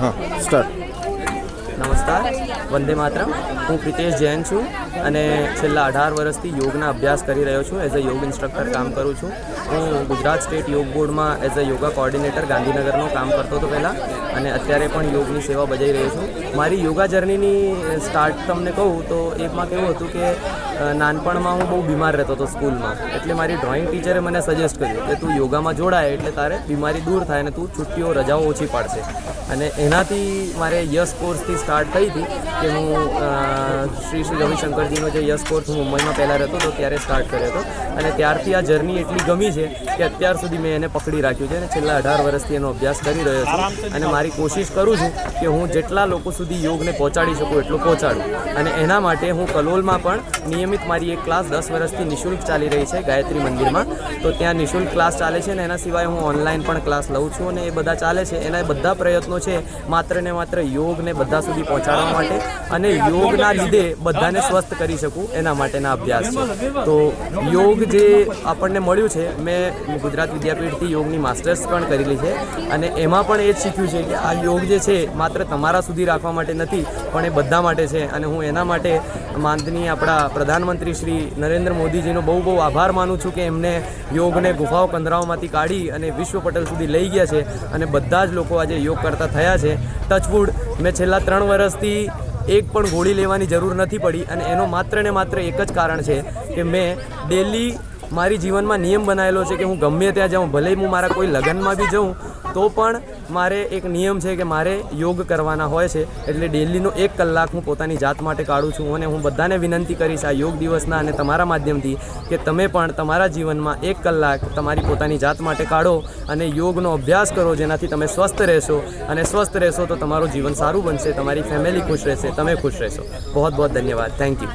हाँ स्टार्ट। નમસ્કાર, વંદે માતરમ. હું પ્રિતેશ જૈન છું અને છેલ્લા 18 વર્ષથી યોગના અભ્યાસ કરી રહ્યો છું. એઝ અ યોગ ઇન્સ્ટ્રક્ટર કામ કરું છું. હું ગુજરાત સ્ટેટ યોગ બોર્ડમાં એઝ અ યોગા કોઓર્ડિનેટર ગાંધીનગરનું કામ કરતો હતો પહેલાં, અને અત્યારે પણ યોગની સેવા બજાવી રહ્યો છું. મારી યોગા જર્નીની સ્ટાર્ટ તમને કહું તો એમાં કેવું હતું કે નાનપણમાં હું બહુ બીમાર રહેતો હતો સ્કૂલમાં. એટલે મારી ડ્રોઈંગ ટીચરે મને સજેસ્ટ કર્યું કે તું યોગામાં જોડાય એટલે તારે બીમારી દૂર થાય અને તું છુટ્ટીઓ રજાઓ ઓછી પાડશે. અને એનાથી મારે યસ કોર્સથી સ્ટાર્ટ થઈ હતી કે હું શ્રી રવિશંકરજીનો જે યસ કોર્સ હું મુંબઈમાં પહેલાં રહેતો હતો ત્યારે સ્ટાર્ટ કર્યો હતો. અને ત્યારથી આ જર્ની એટલી ગમી છે કે અત્યાર સુધી મેં એને પકડી રાખ્યું છે અને છેલ્લા 18 વર્ષથી એનો અભ્યાસ કરી રહ્યો છું. અને મારી કોશિશ કરું છું કે હું જેટલા લોકો સુધી યોગને પહોંચાડી શકું એટલું પહોંચાડું. અને એના માટે હું કલોલમાં પણ નિયમિત મારી એક ક્લાસ 10 વર્ષથી નિઃશુલ્ક ચાલી રહી છે ગાયત્રી મંદિરમાં. તો ત્યાં નિઃશુલ્ક ક્લાસ ચાલે છે અને એના સિવાય હું ઓનલાઈન પણ ક્લાસ લઉં છું. અને એ બધા ચાલે છે. એના બધા પ્રયત્નો છે માત્ર ને માત્ર યોગને બધા સુધી પહોંચાડવા માટે અને યોગના લીધે બધાને સ્વસ્થ કરી શકું એના માટેના અભ્યાસ છે. તો યોગ જે આપણને મળ્યું છે, મેં ગુજરાત વિદ્યાપીઠથી યોગની માસ્ટર્સ પણ કરેલી છે અને એમાં પણ એ જ શીખ્યું છે કે આ યોગ જે છે માત્ર તમારા સુધી રાખવા માટે નથી પણ એ બધા માટે છે. અને હું એના માટે માનનીય આપણા પ્રધાનમંત્રી શ્રી નરેન્દ્ર મોદીજીનો બહુ આભાર માનું છું કે એમને યોગને ગુફાઓ કંદરાઓમાંથી કાઢી અને વિશ્વ પટલ સુધી લઈ ગયા છે અને બધા જ લોકો આજે યોગ કરતા થયા છે. ટચવુડ, મેં છેલ્લા 3 વર્ષથી એક પણ ગોળી લેવાની જરૂર નથી પડી. અને એનો માત્ર ને માત્ર એક જ કારણ છે કે મેં ડેલી મારી જીવનમાં નિયમ બનાવેલો છે કે હું ગમે ત્યાં જાઉં, ભલે હું મારા કોઈ લગ્નમાં બી જાઉં તો પણ મારે એક નિયમ છે કે મારે યોગ કરવાના હોય છે. એટલે ડેલીનો 1 કલાક હું પોતાની જાત માટે કાઢું છું. અને હું બધાને વિનંતી કરીશ આ યોગ દિવસના અને તમારા માધ્યમથી કે તમે પણ તમારા જીવનમાં 1 કલાક તમારી પોતાની જાત માટે કાઢો અને યોગનો અભ્યાસ કરો, જેનાથી તમે સ્વસ્થ રહેશો. અને સ્વસ્થ રહેશો તો તમારું જીવન સારું બનશે, તમારી ફેમિલી ખુશ રહેશે, તમે ખુશ રહેશો. બહુ ધન્યવાદ. Thank you.